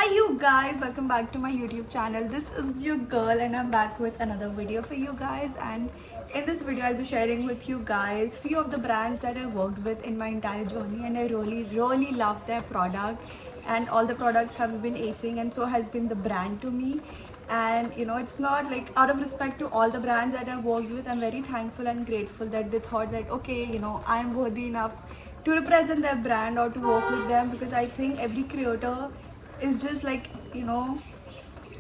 Hi you guys, welcome back to my YouTube channel. This is your girl and I'm back with another video for you guys, and in this video I'll be sharing with you guys few of the brands that I worked with in my entire journey, and I really love their product, and all the products have been acing, and so has been the brand to me. And you know, it's not like out of respect to all the brands that I've worked with. I'm very thankful and grateful that they thought that okay, you know, I am worthy enough to represent their brand or to work with them, because I think every creator is just like, you know,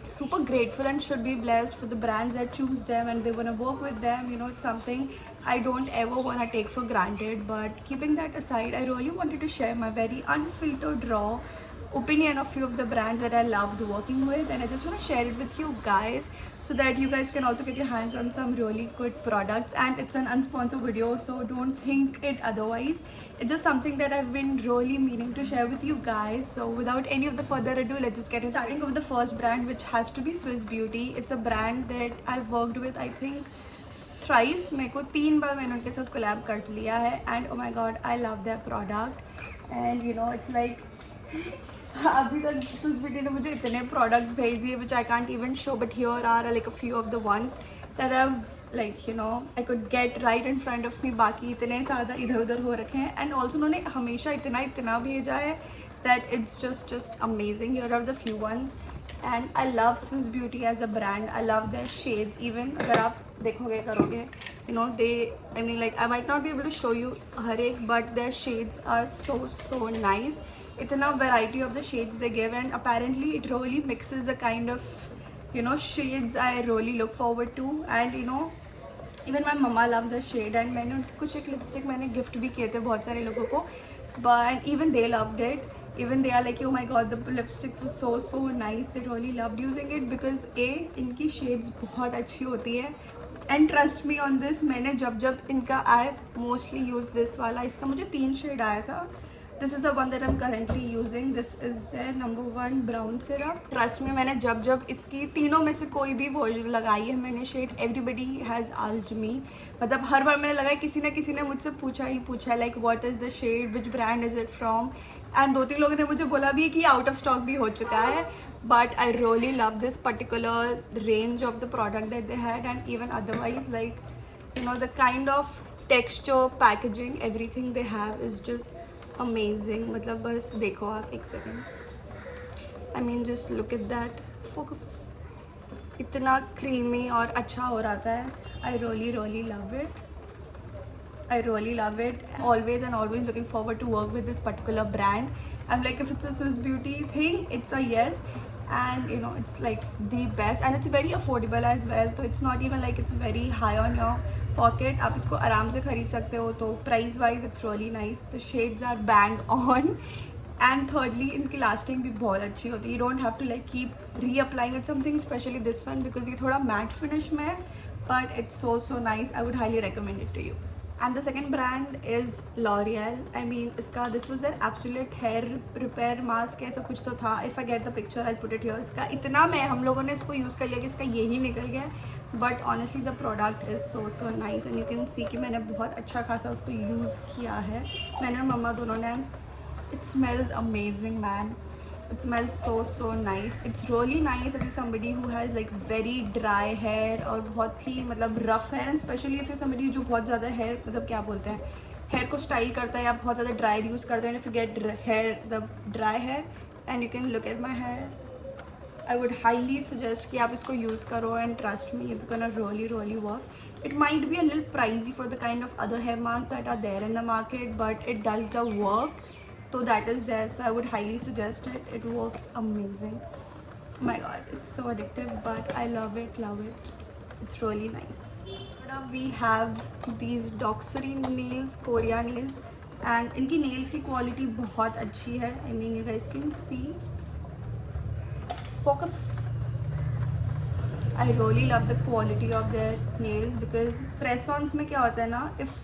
super grateful and should be blessed for the brands that choose them and they want to work with them. You know, it's something I don't ever want to take for granted. But keeping that aside, I really wanted to share my very unfiltered raw opinion of few of the brands that I loved working with, and I just want to share it with you guys so that you guys can also get your hands on some really good products. And it's an unsponsored video, so don't think it otherwise. It's just something that I've been really meaning to share with you guys. So without any of the further ado, let's just get into starting with the first brand, which has to be Swiss Beauty. It's a brand that I've worked with, I think thrice. मेरे को 3 बार मैंने उनके साथ collab कर लिया है, and oh my god, I love their product. And you know, it's like अभी तक स्विस ब्यूटी ने मुझे इतने प्रोडक्ट्स भेज दिए which I can't even show, but here are like a few of the ones that I like, you know, I could get right in front of me. बाकी इतने ज़्यादा इधर उधर हो रखे हैं, एंड ऑल्सो उन्होंने हमेशा इतना भेजा है that it's just amazing. Here are the few ones, and I love Swiss Beauty as a brand. I love their shades. Even अगर आप देखोगे करोगे, you know, they, I mean, like I might not be able to show you हर एक, but their shades are so nice. इतना variety of the shades they give, and apparently it really mixes the kind of, you know, shades I really look forward to. And you know, even my mama loves a shade, and मैंने उनके कुछ एक lipstick मैंने gift भी किए थे बहुत सारे लोगों को, but even they loved it. Even they are like, oh my god, the lipsticks were so nice. They really loved using it because इनकी shades बहुत अच्छी होती है. And trust me on this, मैंने जब इनका आई मोस्टली यूज दिस वाला, इसका मुझे 3 शेड आया था. This is the one that I am currently using. This is the number 1 brown syrup. Trust me, मैंने जब इसकी तीनों में से कोई भी वो लगाई है मैंने shade, everybody has asked me. मतलब हर बार मैंने लगाई, किसी ने मुझसे पूछा like what is the shade, which brand is it from. And 2-3 लोगों ने मुझे बोला भी कि आउट ऑफ स्टॉक भी हो चुका है. But I really love this particular range of the product that they had, and even otherwise, like, you know, the kind of texture, packaging, everything they have is just amazing. मतलब बस देखो आप एक second. I mean, just look at that. Focus. इतना creamy और अच्छा हो रहा है. I really love it. I really love it. Always looking forward to work with this particular brand. I'm like, if it's a Swiss Beauty thing, it's a yes. And you know, it's like the best, and it's very affordable as well. So it's not even like it's very high on your pocket. आप इसको आराम से खरीद सकते हो. तो price wise it's really nice. The shades are bang on. And thirdly, इनकी lasting भी बहुत अच्छी होती है. You don't have to like keep reapplying it something, especially this one, because ये थोड़ा matte finish में है, but it's so nice. I would highly recommend it to you. And the second brand is L'Oreal. I mean, इसका this was their absolute hair repair mask, ऐसा कुछ तो था. If I get the picture, I'll put it here. इसका इतना मैं हम लोगों ने इसको यूज़ कर लिया कि इसका यही निकल गया. But honestly, the product is so nice, and you can see कि मैंने बहुत अच्छा खासा उसको यूज़ किया है. मैंने और मम्मा दोनों ने. It smells amazing, man. It smells so nice. It's really nice if you're somebody who has like very dry hair और बहुत ही मतलब rough hair, and especially if you're somebody जो बहुत ज़्यादा hair मतलब क्या बोलते हैं, hair को style करता है या बहुत ज़्यादा dry use करते हैं. If you get the dry hair, and you can look at my hair, I would highly suggest कि आप इसको use करो, and trust me, it's gonna really work. It might be a little pricey for the kind of other hair masks that are there in the market, but it does the work. So that is there, so I would highly suggest it. It works amazing. Oh my god, it's so addictive, but I love it. It's really nice. Now we have these Doxury nails, Korea nails, and इनकी nails की quality बहुत अच्छी है. I mean, you guys can see. Focus. I really love the quality of their nails, because press-ons में क्या होता है ना, if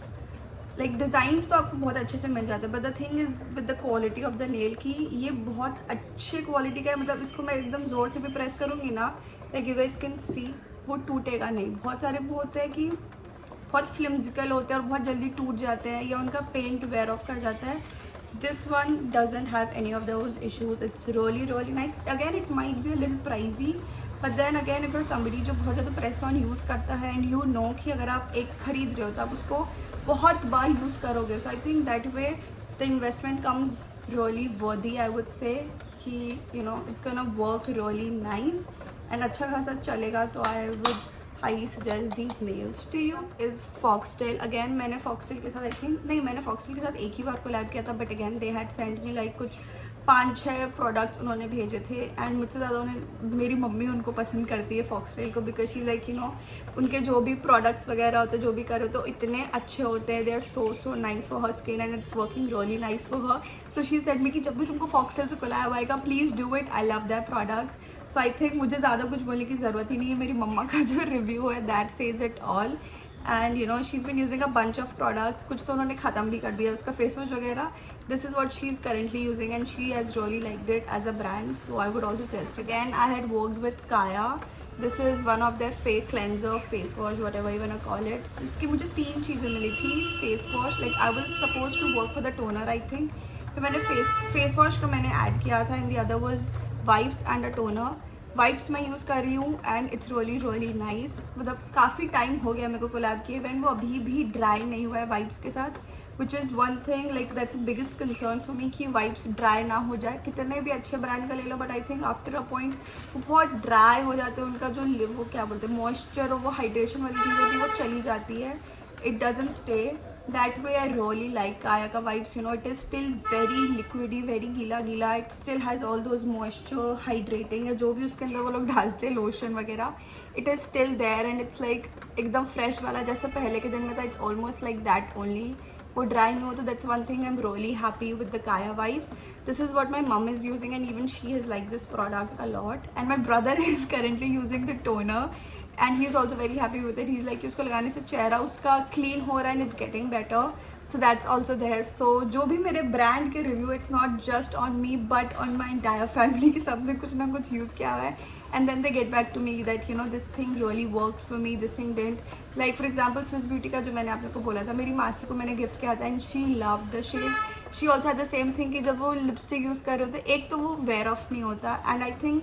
लाइक डिज़ाइंस तो आपको बहुत अच्छे से मिल जाते हैं, but the thing is with the quality of the nail की ये बहुत अच्छे क्वालिटी का है. मतलब इसको मैं एकदम ज़ोर से भी प्रेस करूँगी ना, like you guys can see, वो टूटेगा नहीं. बहुत सारे वो होते हैं कि बहुत फ्लिम्जिकल होते हैं और बहुत जल्दी टूट जाते हैं, या उनका पेंट वेयर ऑफ कर जाता है. This one doesn't have any of those issues. It's really nice. Again, it might be a little pricey, but then again, if you're somebody जो बहुत ज़्यादा press on यूज़ करता है and you know कि अगर आप एक खरीद रहे हो तो आप उसको बहुत बार यूज़ करोगे. So I think that way the investment comes really worthy, I would say. कि you know it's gonna work really nice and अच्छा खासा चलेगा. तो I would highly suggest these nails to you. Is Foxtail. Again, मैंने Foxtail के साथ I think नहीं, मैंने Foxtail के साथ एक ही बार कोलैब किया था, but again they had sent me like कुछ 5-6 प्रोडक्ट्स उन्होंने भेजे थे एंड मुझसे ज़्यादा उन्हें मेरी मम्मी उनको पसंद करती है Foxtail को, because she like you no उनके जो भी प्रोडक्ट्स वगैरह होते हैं जो भी करो तो इतने अच्छे होते हैं. They are so nice for her skin and it's working really nice for her. So she said me कि जब भी तुमको Foxtail से कोलैब आएगा please do it. I love their products. So I think मुझे ज़्यादा कुछ बोलने की ज़रूरत ही नहीं है. मेरी मम्मा का जो रिव्यू है that says it all. And you know she is been using a bunch of products. कुछ तो उन्होंने ख़त्म भी कर दिया उसका फेस वॉश वगैरह. This is what she is currently using and she has really liked it as a brand. So I would also test. Again I had worked with Kaya. This is one of their face cleanser face wash whatever you want to call it. इसकी मुझे 3 चीज़ें मिली थी. Face wash, like I was suppose to work for the toner I think. तो मैंने face wash का मैंने add किया था and the other was wipes and a toner. Wipes मैं यूज़ कर रही हूँ एंड इट्स रियली नाइस. मतलब काफ़ी टाइम हो गया मेरे को कोलैब किए एंड वो अभी भी ड्राई नहीं हुआ है वाइप्स के साथ, which is one thing like that's biggest concern for me कि वाइप्स ड्राई ना हो जाए. कितने भी अच्छे ब्रांड का ले लो but I think after a point वो बहुत ड्राई हो जाते हैं. उनका जो वो क्या बोलते हैं मॉइस्चर और वो हाइड्रेशन वाली चीज़ होती है वो चली जाती है. It doesn't stay that way. I really like Kaya ka vibes. You know, it is still very liquidy, very गीला. It still has all those moisture, hydrating या जो भी उसके अंदर वो लोग डालते हैं लोशन वगैरह. It is still there and it's like एकदम fresh वाला जैसे पहले के दिन में था. It's almost like that only. वो dry नहीं हो तो that's one thing I'm really happy with the Kaya vibes. This is what my mom is using and even she has liked this product a lot. And my brother is currently using the toner. And he is also very happy with it. He is like उसको लगाने से चेहरा उसका clean हो रहा है and it's getting better. So that's also there. So जो भी मेरे ब्रांड के review it's not just on me but on my entire family की सबने कुछ ना कुछ यूज़ किया हुआ है and then they get back to me that you know this thing really work for me, this thing didn't. Like for example Swiss beauty का जो मैंने आप लोग को बोला था, मेरी मासी को मैंने गिफ्ट किया था and she love the shade. She also had the same thing कि जब वो लिपस्टिक यूज़ कर रहे होते एक तो वो वेयर ऑफ नहीं होता एंड आई थिंक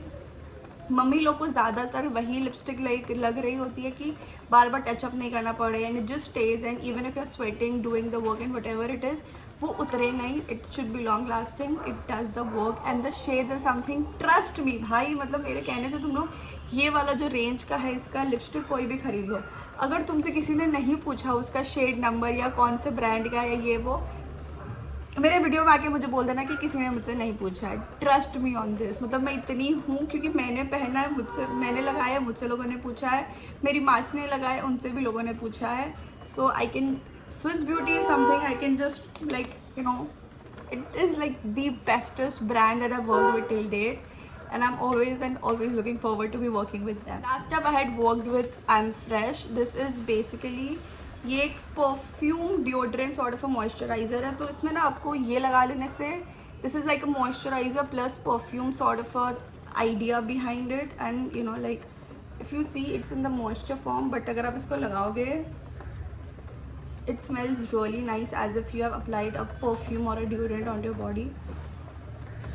मम्मी लोग को ज़्यादातर वही लिपस्टिक लग रही होती है कि बार बार टचअप नहीं करना पड़े and it just stays and even if you are sweating doing the work and whatever it is वो उतरे नहीं. It should be long lasting. It does the work and the shades are something. Trust me भाई, मतलब मेरे कहने से तुम लोग ये वाला जो रेंज का है इसका लिपस्टिक कोई भी खरीद लो. अगर तुमसे किसी ने नहीं पूछा उसका शेड नंबर या कौन से ब्रांड का या ये वो, मेरे वीडियो में आके मुझे बोल देना कि किसी ने मुझसे नहीं पूछा है. Trust me on this. मतलब मैं इतनी हूँ क्योंकि मैंने पहना है, मुझसे मैंने लगाया है, मुझसे लोगों ने पूछा है, मेरी मासी ने लगाया उनसे भी लोगों ने पूछा है. So I can Swiss Beauty is something I can just like you know it is like the bestest brand that I work with till date and I'm always looking forward to be working with them. Last up I had worked with I'm Fresh. This is basically ये एक perfume deodorant sort of a moisturiser है. तो इसमें ना आपको ये लगा लेने से this is like a moisturiser plus perfume sort of a idea behind it and you know like if you see it's in the moisture form but अगर आप इसको लगाओगे it smells really nice as if you have applied a perfume और a deodorant on your body.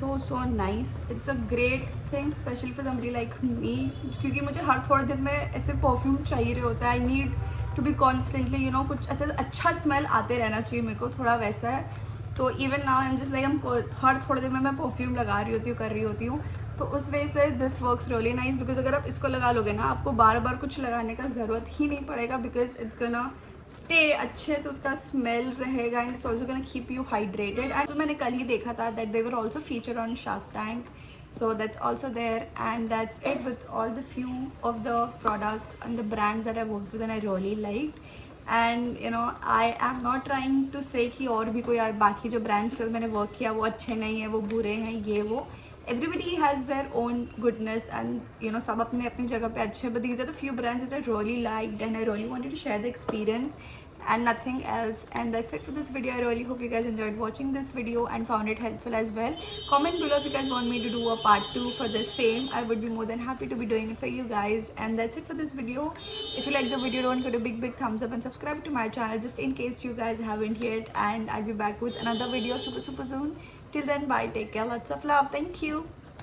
so nice. It's a great thing especially for somebody like me क्योंकि मुझे हर थोड़े दिन में ऐसे परफ्यूम चाहिए होता है. I need to be constantly you know कुछ अच्छा स्मेल आते रहना चाहिए मेरे को, थोड़ा वैसा है. तो even now I am just like her थोड़े दिन में मैं परफ्यूम लगा रही होती हूँ, कर रही होती हूँ. तो उस वजह से this works really nice because अगर आप इसको लगा लोगे ना आपको बार बार कुछ लगाने का ज़रूरत ही नहीं पड़ेगा बिकॉज इट्स गोना स्टे अच्छे से उसका स्मेल रहेगा and it's also gonna keep you hydrated. And जो मैंने कल ही देखा था that they were also feature on shark tank. So that's also there and that's it with all the few of the products and the brands that I worked with and I really liked. And you know I am not trying to say कि और भी कोई बाकी जो brands के मैंने work किया वो अच्छे नहीं है, वो बुरे हैं, ये वो. Everybody has their own goodness and you know सब अपने अपनी जगह पे अच्छे. But these are the few brands that I really liked and I really wanted to share the experience and nothing else. And that's it for this video. I really hope you guys enjoyed watching this video and found it helpful as well. Comment below if you guys want me to do a part 2 for the same. I would be more than happy to be doing it for you guys. And that's it for this video. If you like the video, don't forget a big thumbs up and subscribe to my channel just in case you guys haven't yet. And I'll be back with another video super soon. Till then, bye, take care, lots of love, thank you.